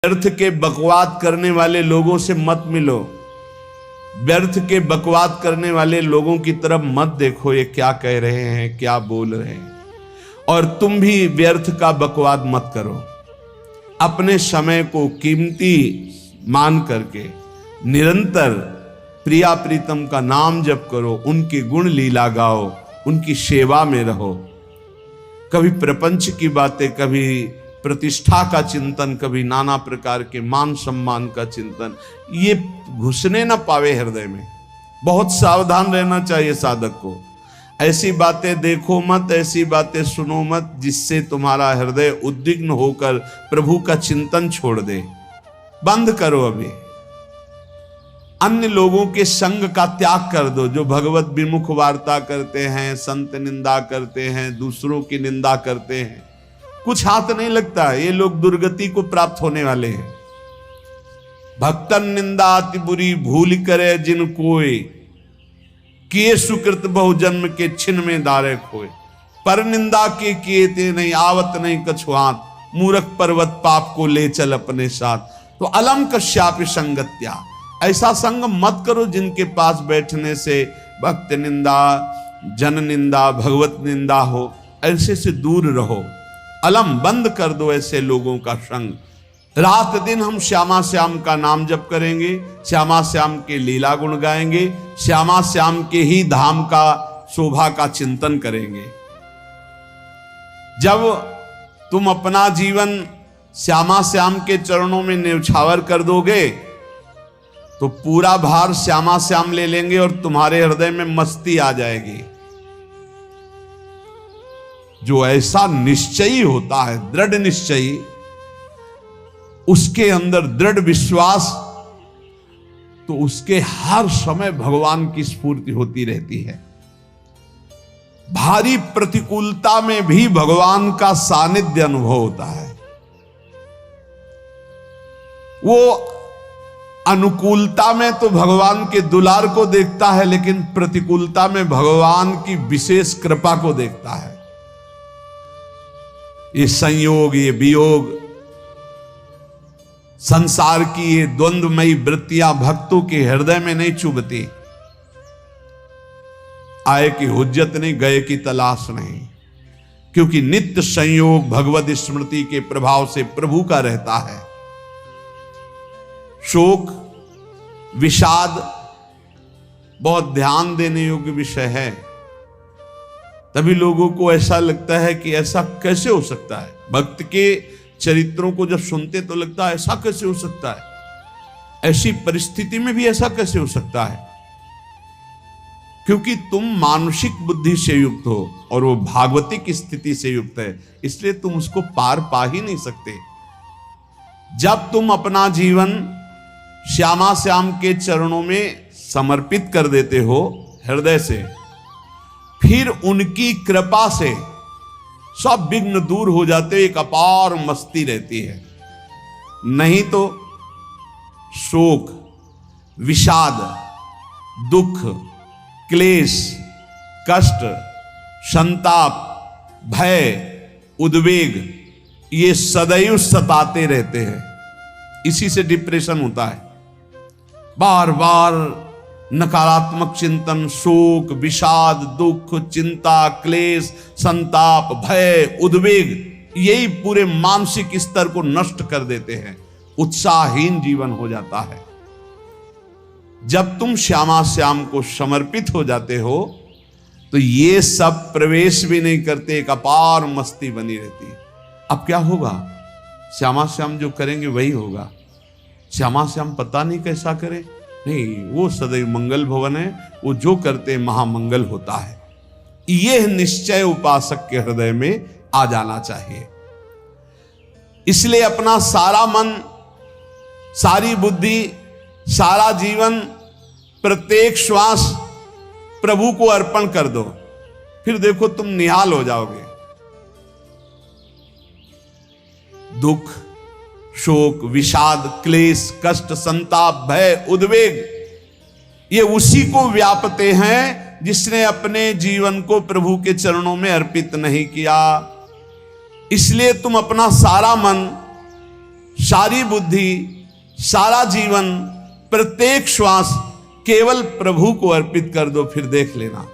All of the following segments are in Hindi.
व्यर्थ के बकवाद करने वाले लोगों से मत मिलो, व्यर्थ के बकवाद करने वाले लोगों की तरफ मत देखो, ये क्या कह रहे हैं, क्या बोल रहे हैं। और तुम भी व्यर्थ का बकवाद मत करो। अपने समय को कीमती मान करके निरंतर प्रिया प्रीतम का नाम जप करो, उनकी गुण लीला गाओ, उनकी सेवा में रहो। कभी प्रपंच की बातें, कभी प्रतिष्ठा का चिंतन, कभी नाना प्रकार के मान सम्मान का चिंतन, ये घुसने ना पावे हृदय में। बहुत सावधान रहना चाहिए साधक को। ऐसी बातें देखो मत, ऐसी बातें सुनो मत जिससे तुम्हारा हृदय उद्विग्न होकर प्रभु का चिंतन छोड़ दे। बंद करो अभी। अन्य लोगों के संग का त्याग कर दो, जो भगवत विमुख वार्ता करते हैं, संत निंदा करते हैं, दूसरों की निंदा करते हैं। कुछ हाथ नहीं लगता, ये लोग दुर्गति को प्राप्त होने वाले हैं। भक्तन निंदा अति बुरी भूल करे जिन कोय, किए सुकृत बहु जन्म के छिन में दारे खोए। पर निंदा के किए ते नहीं, आवत नहीं कछुआत, मूर्ख पर्वत पाप को ले चल अपने साथ। तो अलम कश्यापि संगत्या, ऐसा संग मत करो जिनके पास बैठने से भक्त निंदा, जन निंदा, भगवत निंदा हो। ऐसे से दूर रहो। अलम बंद कर दो ऐसे लोगों का संग। रात दिन हम श्यामा श्याम का नाम जप करेंगे, श्यामा श्याम के लीला गुण गाएंगे, श्यामा श्याम के ही धाम का शोभा का चिंतन करेंगे। जब तुम अपना जीवन श्यामा श्याम के चरणों में न्यौछावर कर दोगे तो पूरा भार श्यामा श्याम ले लेंगे और तुम्हारे हृदय में मस्ती आ जाएगी। जो ऐसा निश्चयी होता है, दृढ़ निश्चयी, उसके अंदर दृढ़ विश्वास, तो उसके हर समय भगवान की स्फूर्ति होती रहती है। भारी प्रतिकूलता में भी भगवान का सानिध्य अनुभव होता है। वो अनुकूलता में तो भगवान के दुलार को देखता है, लेकिन प्रतिकूलता में भगवान की विशेष कृपा को देखता है। ये संयोग, ये वियोग, संसार की ये द्वंद्वमयी वृत्तियां भक्तों के हृदय में नहीं चुभती। आए की हुज्जत नहीं, गए की तलाश नहीं, क्योंकि नित्य संयोग भगवत स्मृति के प्रभाव से प्रभु का रहता है। शोक, विषाद बहुत ध्यान देने योग्य विषय है। तभी लोगों को ऐसा लगता है कि ऐसा कैसे हो सकता है। भक्त के चरित्रों को जब सुनते तो लगता है ऐसा कैसे हो सकता है, ऐसी परिस्थिति में भी ऐसा कैसे हो सकता है। क्योंकि तुम मानसिक बुद्धि से युक्त हो और वो भागवतिक स्थिति से युक्त है, इसलिए तुम उसको पार पा ही नहीं सकते। जब तुम अपना जीवन श्यामा श्याम के चरणों में समर्पित कर देते हो हृदय से, फिर उनकी कृपा से सब विघ्न दूर हो जाते, एक अपार मस्ती रहती है। नहीं तो शोक, विषाद, दुख, क्लेश, कष्ट, संताप, भय, उद्वेग, ये सदैव सताते रहते हैं। इसी से डिप्रेशन होता है। बार बार नकारात्मक चिंतन, शोक, विषाद, दुख, चिंता, क्लेश, संताप, भय, उद्वेग, यही पूरे मानसिक स्तर को नष्ट कर देते हैं। उत्साहहीन जीवन हो जाता है। जब तुम श्यामा श्याम को समर्पित हो जाते हो तो ये सब प्रवेश भी नहीं करते, एक अपार मस्ती बनी रहती है। अब क्या होगा? श्यामा श्याम जो करेंगे वही होगा। श्यामा श्याम पता नहीं कैसा करे, नहीं, वो सदैव मंगल भवन है, वो जो करते महामंगल होता है। यह निश्चय उपासक के हृदय में आ जाना चाहिए। इसलिए अपना सारा मन, सारी बुद्धि, सारा जीवन, प्रत्येक श्वास प्रभु को अर्पण कर दो। फिर देखो तुम निहाल हो जाओगे। दुख, शोक, विषाद, क्लेश, कष्ट, संताप, भय, उद्वेग, ये उसी को व्यापते हैं जिसने अपने जीवन को प्रभु के चरणों में अर्पित नहीं किया। इसलिए तुम अपना सारा मन, सारी बुद्धि, सारा जीवन, प्रत्येक श्वास केवल प्रभु को अर्पित कर दो, फिर देख लेना।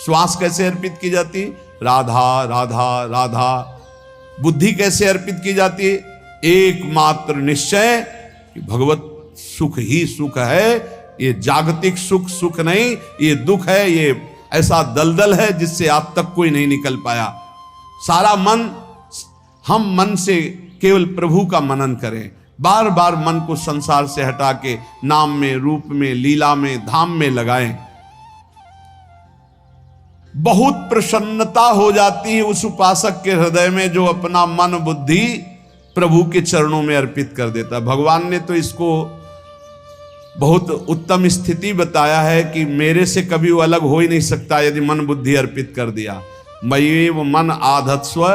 श्वास कैसे अर्पित की जाती? राधा राधा राधा। बुद्धि कैसे अर्पित की जाती? एकमात्र निश्चय कि भगवत सुख ही सुख है, ये जागतिक सुख सुख नहीं, ये दुख है, ये ऐसा दलदल है जिससे आज तक कोई नहीं निकल पाया। सारा मन, हम मन से केवल प्रभु का मनन करें, बार बार मन को संसार से हटा के नाम में, रूप में, लीला में, धाम में लगाएं। बहुत प्रसन्नता हो जाती है उस उपासक के हृदय में जो अपना मन बुद्धि प्रभु के चरणों में अर्पित कर देता। भगवान ने तो इसको बहुत उत्तम स्थिति बताया है कि मेरे से कभी वो अलग हो ही नहीं सकता यदि मन बुद्धि अर्पित कर दिया। मयि एव मन आधत्स्व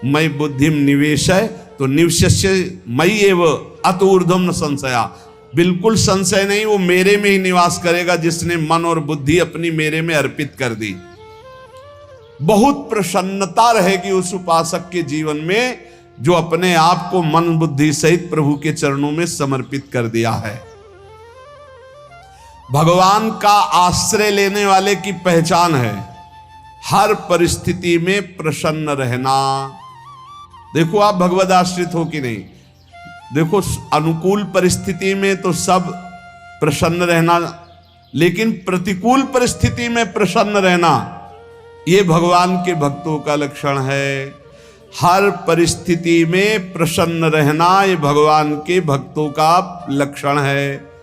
मयि बुद्धिम निवेशय, तो निवश्य मयि एव अत ऊर्ध्वम न संशया। बिल्कुल संशय नहीं, वो मेरे में ही निवास करेगा जिसने मन और बुद्धि अपनी मेरे में अर्पित कर दी। बहुत प्रसन्नता रहेगी उस उपासक के जीवन में जो अपने आप को मन बुद्धि सहित प्रभु के चरणों में समर्पित कर दिया है। भगवान का आश्रय लेने वाले की पहचान है हर परिस्थिति में प्रसन्न रहना। देखो आप भगवद आश्रित हो कि नहीं, देखो अनुकूल परिस्थिति में तो सब प्रसन्न रहना, लेकिन प्रतिकूल परिस्थिति में प्रसन्न रहना ये भगवान के भक्तों का लक्षण है। हर परिस्थिति में प्रसन्न रहना ये भगवान के भक्तों का लक्षण है।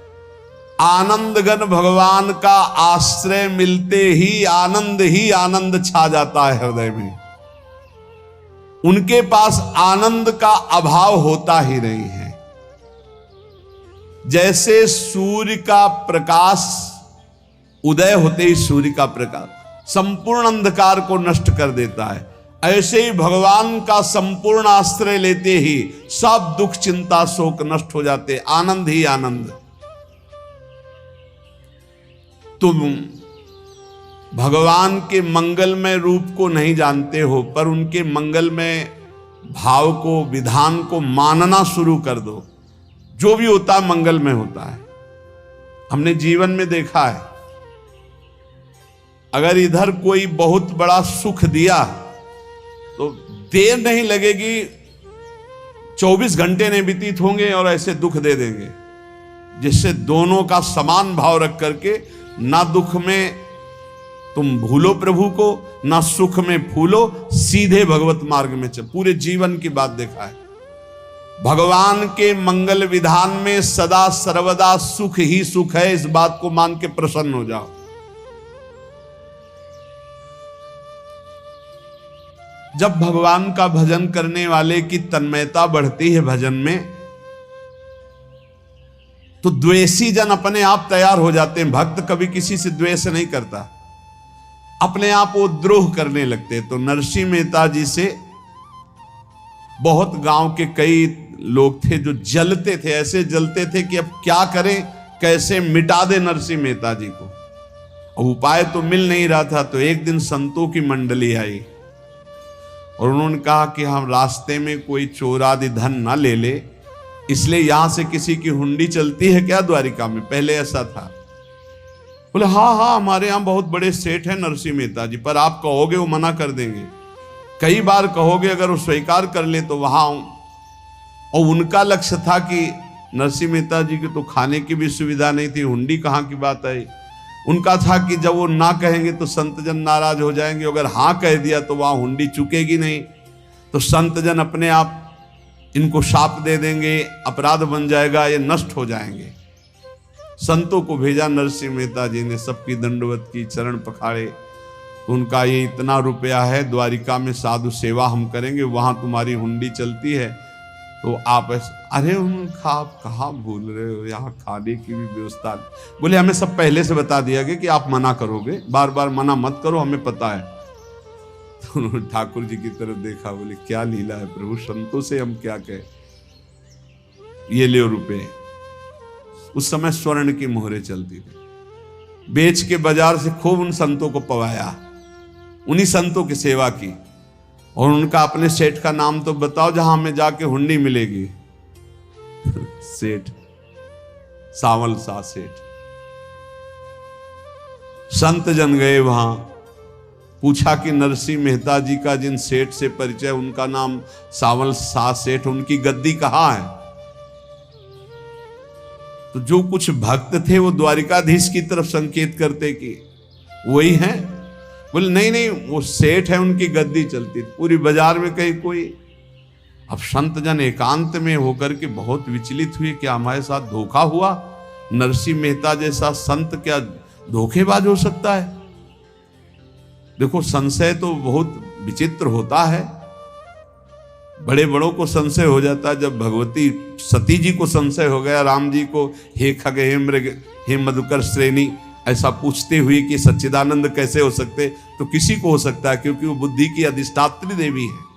आनंदगन भगवान का आश्रय मिलते ही आनंद छा जाता है हृदय में। उनके पास आनंद का अभाव होता ही नहीं है। जैसे सूर्य का प्रकाश उदय होते ही सूर्य का प्रकाश संपूर्ण अंधकार को नष्ट कर देता है, ऐसे ही भगवान का संपूर्ण आश्रय लेते ही सब दुख चिंता शोक नष्ट हो जाते, आनंद ही आनंद। तुम भगवान के मंगलमय रूप को नहीं जानते हो, पर उनके मंगलमय भाव को, विधान को मानना शुरू कर दो। जो भी होता है मंगलमय होता है। हमने जीवन में देखा है, अगर इधर कोई बहुत बड़ा सुख दिया तो देर नहीं लगेगी, 24 घंटे नहीं व्यतीत होंगे और ऐसे दुख दे देंगे, जिससे दोनों का समान भाव रख करके ना दुख में तुम भूलो प्रभु को, ना सुख में फूलो, सीधे भगवत मार्ग में चल। पूरे जीवन की बात देखा है, भगवान के मंगल विधान में सदा सर्वदा सुख ही सुख है, इस बात को मान के प्रसन्न हो जाओ। जब भगवान का भजन करने वाले की तन्मयता बढ़ती है भजन में, तो द्वेषी जन अपने आप तैयार हो जाते हैं। भक्त कभी किसी से द्वेष नहीं करता, अपने आप वो द्रोह करने लगते। तो नरसिंह मेहता जी से बहुत गांव के कई लोग थे जो जलते थे, ऐसे जलते थे कि अब क्या करें, कैसे मिटा दे नरसिंह मेहता जी को। और उपाय तो मिल नहीं रहा था। तो एक दिन संतों की मंडली आई और उन्होंने कहा कि हम रास्ते में कोई चोर आदि धन ना ले ले, इसलिए यहां से किसी की हुंडी चलती है क्या द्वारिका में? पहले ऐसा था। बोले हाँ, हमारे यहां बहुत बड़े सेठ हैं नरसिंह मेहता जी, पर आप कहोगे वो मना कर देंगे। कई बार कहोगे, अगर वो स्वीकार कर ले तो वहां आऊं। और उनका लक्ष्य था कि नरसिंह मेहता जी की तो खाने की भी सुविधा नहीं थी, हुंडी कहाँ की बात आई। उनका था कि जब वो ना कहेंगे तो संतजन नाराज हो जाएंगे, अगर हाँ कह दिया तो वहां हुंडी चुकेगी नहीं, तो संतजन अपने आप इनको शाप दे देंगे, अपराध बन जाएगा, ये नष्ट हो जाएंगे। संतों को भेजा, नरसिंह मेहता जी ने सबकी दंडवत की, चरण पखाड़े। तो उनका ये इतना रुपया है, द्वारिका में साधु सेवा हम करेंगे, वहां तुम्हारी हुंडी चलती है, तो आप अरे आप कहाँ भूल रहे हो, यहाँ खाने की भी व्यवस्था। बोले हमें सब पहले से बता दिया गया कि आप मना करोगे, बार बार मना मत करो, हमें पता है। तो उन्होंने ठाकुर जी की तरफ देखा, बोले क्या लीला है प्रभु, संतों से हम क्या कहें, ये ले रुपए। उस समय स्वर्ण की मोहरें चलती थी, बेच के बाजार से खूब उन संतों को पवाया, उन्हीं संतों की सेवा की। और उनका अपने सेठ का नाम तो बताओ जहां हमें जाके हुंडी मिलेगी। सेठ, सावल शाह सेठ। संत जन गए वहां, पूछा कि नरसिंह मेहता जी का जिन सेठ से परिचय, उनका नाम सावल शाह सेठ, उनकी गद्दी कहाँ है? तो जो कुछ भक्त थे वो द्वारिकाधीश की तरफ संकेत करते कि वही हैं। बोले नहीं नहीं, वो सेठ है, उनकी गद्दी चलती। पूरी बाजार में कहीं कोई। अब संत जन एकांत में होकर के बहुत विचलित हुए, क्या हमारे साथ धोखा हुआ? नरसिंह मेहता जैसा संत क्या धोखेबाज हो सकता है? देखो, संशय तो बहुत विचित्र होता है। बड़े बड़ों को संशय हो जाता है। जब भगवती सती जी को संशय हो गया, राम जी को हे खग हे मृग हे मधुकर श्रेणी ऐसा पूछते हुए कि सच्चिदानंद कैसे हो सकते, तो किसी को हो सकता है, क्योंकि वो बुद्धि की अधिष्ठात्री देवी है।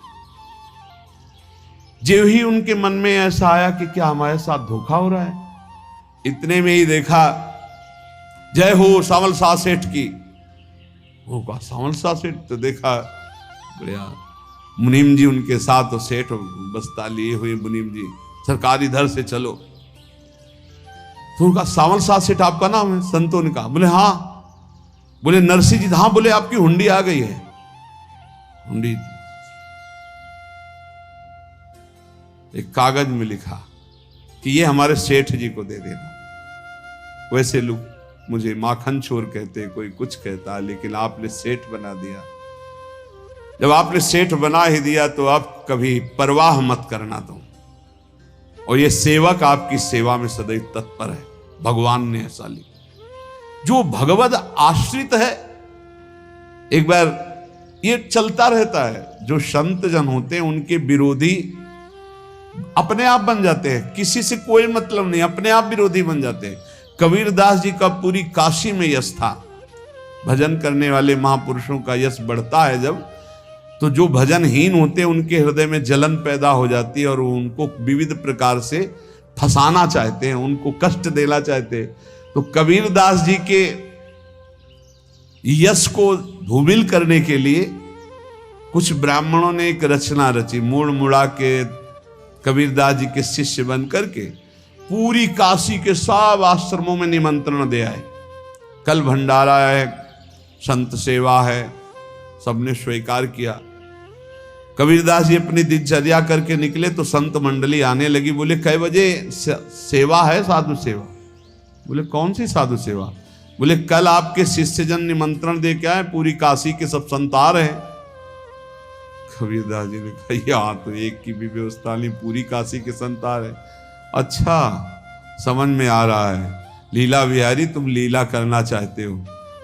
जो ही उनके मन में ऐसा आया कि क्या हमारे साथ धोखा हो रहा है, इतने में ही देखा जय हो सावल शाह सेठ की। वो कहा सावल शाह सेठ, तो देखा बढ़िया मुनीम जी उनके साथ, तो सेठ बस्ता लिए हुए मुनीम जी, सरकार इधर से चलो। तो उनका सावल शाह सेठ आपका नाम है? संतों ने कहा। बोले हाँ। बोले नरसिंह जी? हाँ। बोले आपकी हुंडी आ गई है। हुंडी एक कागज में लिखा कि ये हमारे सेठ जी को दे देना। वैसे लोग मुझे माखन चोर कहते, कोई कुछ कहता, लेकिन आपने सेठ बना दिया। जब आपने सेठ बना ही दिया तो आप कभी परवाह मत करना दो। और ये सेवक आपकी सेवा में सदैव तत्पर है। भगवान ने ऐसा लिखा। जो भगवद आश्रित है, एक बार ये चलता रहता है। जो संत जन होते हैं उनके विरोधी अपने आप बन जाते हैं, किसी से कोई मतलब नहीं, अपने आप विरोधी बन जाते हैं। कबीरदास जी का पूरी काशी में यश था। भजन करने वाले महापुरुषों का यश बढ़ता है जब, तो जो भजनहीन होते हैं उनके हृदय में जलन पैदा हो जाती है और उनको विविध प्रकार से फंसाना चाहते हैं, उनको कष्ट देना चाहते हैं। तो कबीरदास जी के यश को धूमिल करने के लिए कुछ ब्राह्मणों ने एक रचना रची। मुड़ मुड़ा के कबीरदास जी के शिष्य बन करके पूरी काशी के सब आश्रमों में निमंत्रण दे आए। कल भंडारा है, संत सेवा है, सबने स्वीकार किया। कबीरदास जी अपनी दिनचर्या करके निकले तो संत मंडली आने लगी। बोले कै बजे सेवा है? साधु सेवा। बोले कौन सी साधु सेवा? बोले कल आपके शिष्यजन निमंत्रण दे के आए, पूरी काशी के सब संत आ रहे हैं। कबीरदास जी ने कहा यहाँ तो एक की भी व्यवस्था नहीं, पूरी काशी के संत आ रहे। अच्छा, समझ में आ रहा है, लीला बिहारी तुम लीला करना चाहते हो।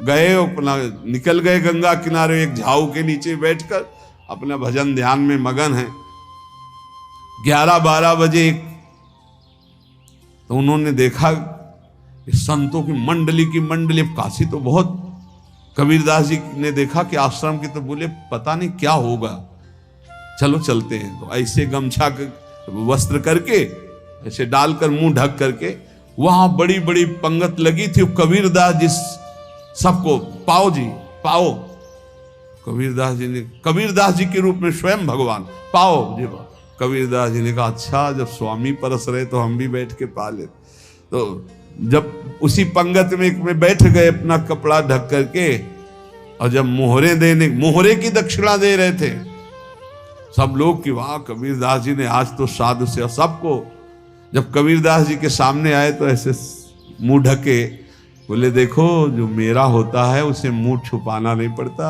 गए अपना निकल गए गंगा किनारे, एक झाऊ के नीचे बैठकर अपना भजन ध्यान में मगन है। 11-12 बजे तो उन्होंने देखा संतों की मंडली, काशी तो बहुत। कबीरदास जी ने देखा कि आश्रम की, तो बोले पता नहीं क्या होगा, चलो चलते हैं। तो ऐसे गमछा वस्त्र करके ऐसे डालकर मुंह ढक करके वहां बड़ी बड़ी पंगत लगी थी। कबीरदास जी सबको पाओ जी पाओ। कबीरदास जी के रूप में स्वयं भगवान पाओ जी। कबीरदास जी ने कहा अच्छा, जब स्वामी परस रहे तो हम भी बैठ के पा ले। तो जब उसी पंगत में बैठ गए अपना कपड़ा ढक करके, और जब मोहरे की दक्षिणा दे रहे थे सब लोग कि वाह कबीरदास जी ने आज तो साधु से सबको। जब कबीरदास जी के सामने आए तो ऐसे मुंह ढके, बोले देखो जो मेरा होता है उसे मुंह छुपाना नहीं पड़ता,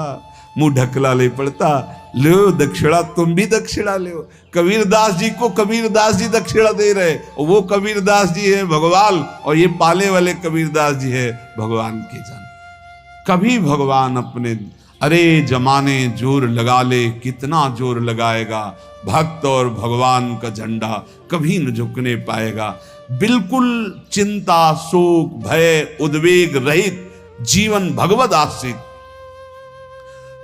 मुंह ढकला नहीं पड़ता। लो दक्षिणा, तुम भी दक्षिणा लो। कबीरदास जी को कबीरदास जी दक्षिणा दे रहे, और वो कबीरदास जी है भगवान, और ये पाले वाले कबीरदास जी है भगवान के जन। कभी भगवान अपने अरे जमाने जोर लगा ले, कितना जोर लगाएगा, भक्त और भगवान का झंडा कभी न झुकने पाएगा। बिल्कुल चिंता, शोक, भय, उद्वेग रहित जीवन भगवद आश्रित।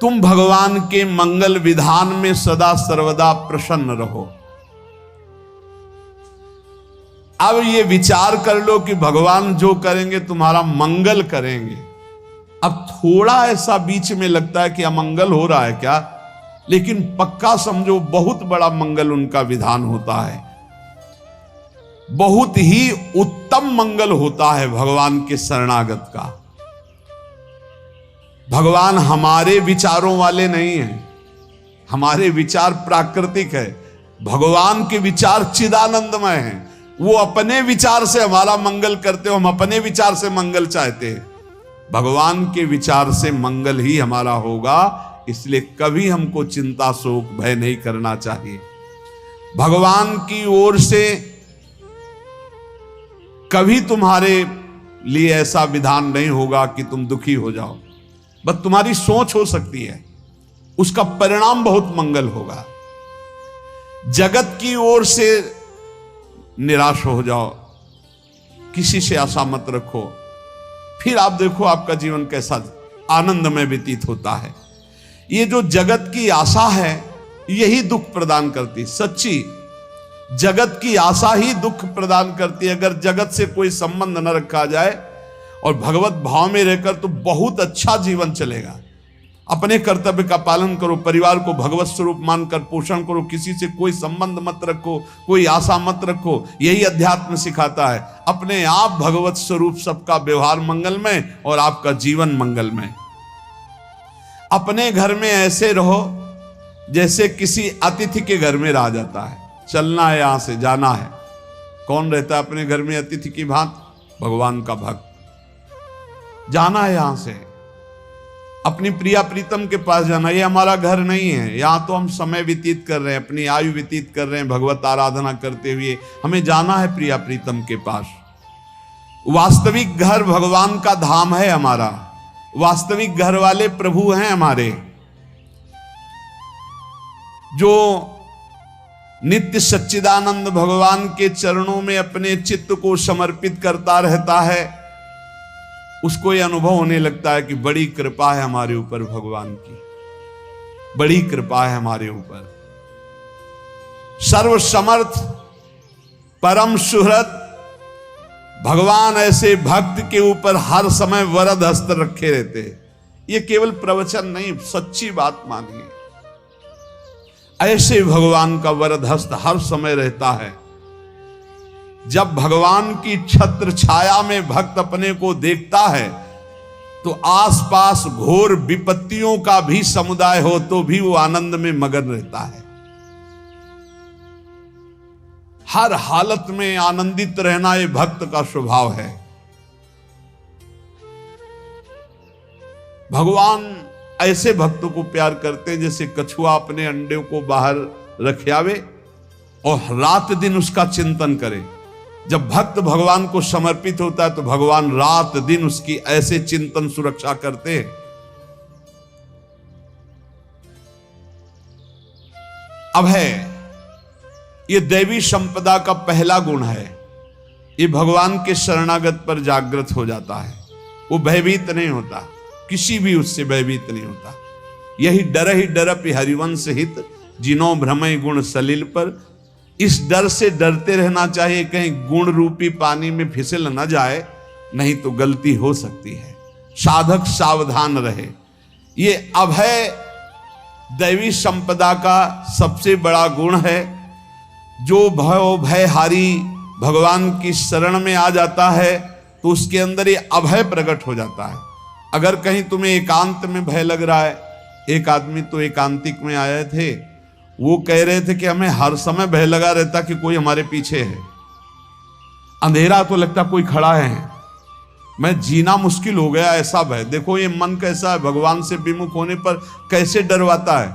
तुम भगवान के मंगल विधान में सदा सर्वदा प्रसन्न रहो। अब ये विचार कर लो कि भगवान जो करेंगे तुम्हारा मंगल करेंगे। अब थोड़ा ऐसा बीच में लगता है कि अमंगल हो रहा है क्या, लेकिन पक्का समझो बहुत बड़ा मंगल उनका विधान होता है। बहुत ही उत्तम मंगल होता है भगवान के शरणागत का। भगवान हमारे विचारों वाले नहीं हैं, हमारे विचार प्राकृतिक है, भगवान के विचार चिदानंदमय हैं। वो अपने विचार से हमारा मंगल करते हो, हम अपने विचार से मंगल चाहते हैं। भगवान के विचार से मंगल ही हमारा होगा, इसलिए कभी हमको चिंता शोक भय नहीं करना चाहिए। भगवान की ओर से कभी तुम्हारे लिए ऐसा विधान नहीं होगा कि तुम दुखी हो जाओ, बस तुम्हारी सोच हो सकती है, उसका परिणाम बहुत मंगल होगा। जगत की ओर से निराश हो जाओ, किसी से आशा मत रखो, फिर आप देखो आपका जीवन कैसा आनंदमय व्यतीत होता है। ये जो जगत की आशा है यही दुख प्रदान करती, सच्ची जगत की आशा ही दुख प्रदान करती है। अगर जगत से कोई संबंध न रखा जाए और भगवत भाव में रहकर तो बहुत अच्छा जीवन चलेगा। अपने कर्तव्य का पालन करो, परिवार को भगवत स्वरूप मानकर पोषण करो, किसी से कोई संबंध मत रखो, कोई आशा मत रखो, यही अध्यात्म सिखाता है। अपने आप भगवत स्वरूप, सबका व्यवहार मंगलमय और आपका जीवन मंगलमय। अपने घर में ऐसे रहो जैसे किसी अतिथि के घर में रह जाता है, चलना है, यहां से जाना है। कौन रहता है अपने घर में अतिथि की भांति? भगवान का भक्त। जाना है यहां से, अपनी प्रिया प्रीतम के पास जाना। ये हमारा घर नहीं है, यहां तो हम समय व्यतीत कर रहे हैं, अपनी आयु व्यतीत कर रहे हैं भगवत आराधना करते हुए। हमें जाना है प्रिया प्रीतम के पास। वास्तविक घर भगवान का धाम है हमारा, वास्तविक घर वाले प्रभु हैं हमारे। जो नित्य सच्चिदानंद भगवान के चरणों में अपने चित्त को समर्पित करता रहता है, उसको यह अनुभव होने लगता है कि बड़ी कृपा है हमारे ऊपर भगवान की, बड़ी कृपा है हमारे ऊपर। सर्वसमर्थ परम सुहृद भगवान ऐसे भक्त के ऊपर हर समय वरद हस्त रखे रहते हैं। ये केवल प्रवचन नहीं, सच्ची बात मानिए। ऐसे भगवान का वरद हस्त हर समय रहता है। जब भगवान की छत्र छाया में भक्त अपने को देखता है तो आसपास घोर विपत्तियों का भी समुदाय हो तो भी वो आनंद में मगन रहता है। हर हालत में आनंदित रहना ये भक्त का स्वभाव है। भगवान ऐसे भक्तों को प्यार करते हैं जैसे कछुआ अपने अंडे को बाहर रख आवे और रात दिन उसका चिंतन करे। जब भक्त भगवान को समर्पित होता है तो भगवान रात दिन उसकी ऐसे चिंतन सुरक्षा करते हैं। अभय, ये दैवी संपदा का पहला गुण है। ये भगवान के शरणागत पर जागृत हो जाता है, वो भयभीत नहीं होता, किसी भी उससे भयभीत नहीं होता। यही डर ही डरप हरिवंश हित, जिनो भ्रमय गुण सलिल पर। इस डर से डरते रहना चाहिए कहीं गुण रूपी पानी में फिसल न जाए, नहीं तो गलती हो सकती है। साधक सावधान रहे। ये अभय दैवी संपदा का सबसे बड़ा गुण है। जो भयहारी भगवान की शरण में आ जाता है तो उसके अंदर ये अभय प्रकट हो जाता है। अगर कहीं तुम्हें एकांत में भय लग रहा है, एक आदमी तो एकांतिक में आए थे, वो कह रहे थे कि हमें हर समय भय लगा रहता कि कोई हमारे पीछे है, अंधेरा तो लगता कोई खड़ा है, मैं जीना मुश्किल हो गया, ऐसा भय। देखो ये मन कैसा है, भगवान से विमुख होने पर कैसे डरवाता है।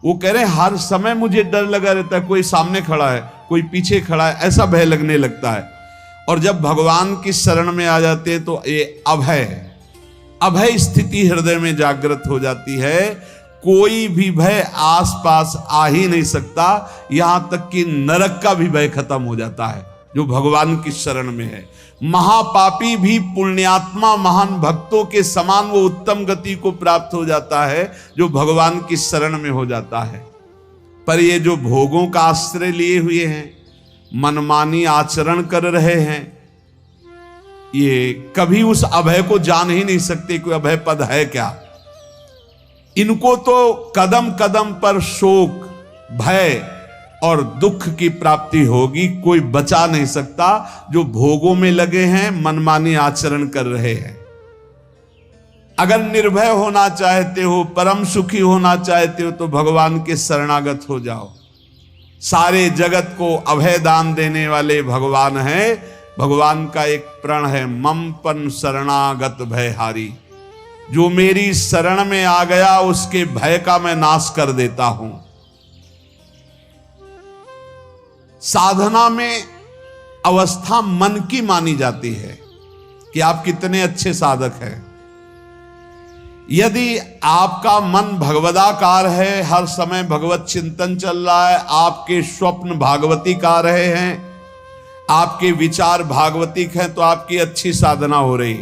वो कह रहे हैं हर समय मुझे डर लगा रहता है, कोई सामने खड़ा है, कोई पीछे खड़ा है, ऐसा भय लगने लगता है। और जब भगवान की शरण में आ जाते हैं तो ये अभय स्थिति हृदय में जागृत हो जाती है। कोई भी भय आसपास आ ही नहीं सकता, यहां तक कि नरक का भी भय खत्म हो जाता है जो भगवान की शरण में है। महापापी भी पुण्यात्मा महान भक्तों के समान वो उत्तम गति को प्राप्त हो जाता है जो भगवान की शरण में हो जाता है। पर ये जो भोगों का आश्रय लिए हुए हैं, मनमानी आचरण कर रहे हैं, ये कभी उस अभय को जान ही नहीं सकते कोई अभय पद है क्या। इनको तो कदम कदम पर शोक, भय और दुख की प्राप्ति होगी। कोई बचा नहीं सकता जो भोगों में लगे हैं, मनमानी आचरण कर रहे हैं। अगर निर्भय होना चाहते हो, परम सुखी होना चाहते हो, तो भगवान के शरणागत हो जाओ। सारे जगत को अभय दान देने वाले भगवान हैं। भगवान का एक प्रण है, मम पन शरणागत भयहारी। जो मेरी शरण में आ गया उसके भय का मैं नाश कर देता हूं। साधना में अवस्था मन की मानी जाती है कि आप कितने अच्छे साधक हैं। यदि आपका मन भगवदाकार है, हर समय भगवत चिंतन चल रहा है, आपके स्वप्न भागवती का रहे हैं, आपके विचार भागवतिक हैं, तो आपकी अच्छी साधना हो रही।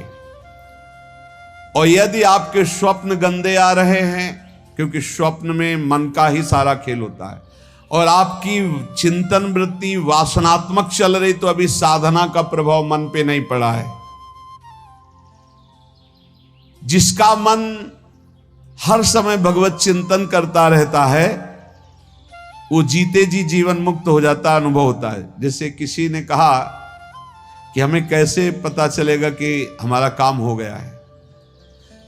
और यदि आपके स्वप्न गंदे आ रहे हैं, क्योंकि स्वप्न में मन का ही सारा खेल होता है, और आपकी चिंतन वृत्ति वासनात्मक चल रही, तो अभी साधना का प्रभाव मन पे नहीं पड़ा है। जिसका मन हर समय भगवत चिंतन करता रहता है, वो जीते जी जीवन मुक्त हो जाता, अनुभव होता है। जैसे किसी ने कहा कि हमें कैसे पता चलेगा कि हमारा काम हो गया है।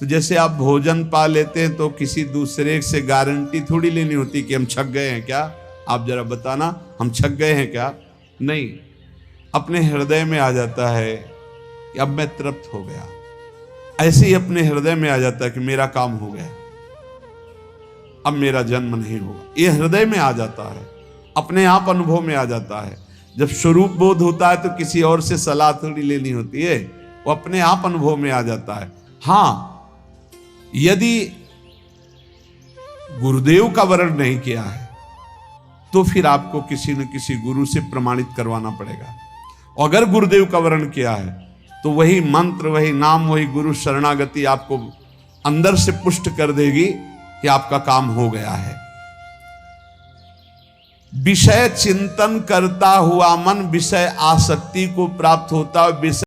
तो जैसे आप भोजन पा लेते हैं तो किसी दूसरे से गारंटी थोड़ी लेनी होती कि हम छक गए हैं क्या, आप जरा बताना हम छक गए हैं क्या। नहीं, अपने हृदय में आ जाता है कि अब मैं तृप्त हो गया। ऐसे ही अपने हृदय में आ जाता है कि मेरा काम हो गया, अब मेरा जन्म नहीं होगा। ये हृदय में आ जाता है, अपने आप अनुभव में आ जाता है। जब स्वरूप बोध होता है तो किसी और से सलाह थोड़ी लेनी होती है, वो अपने आप अनुभव में आ जाता है। हाँ, यदि गुरुदेव का वर्ण नहीं किया है तो फिर आपको किसी न किसी गुरु से प्रमाणित करवाना पड़ेगा। अगर गुरुदेव का वर्ण किया है तो वही मंत्र, वही नाम, वही गुरु शरणागति आपको अंदर से पुष्ट कर देगी कि आपका काम हो गया है। विषय चिंतन करता हुआ मन विषय आसक्ति को प्राप्त होता है। विषय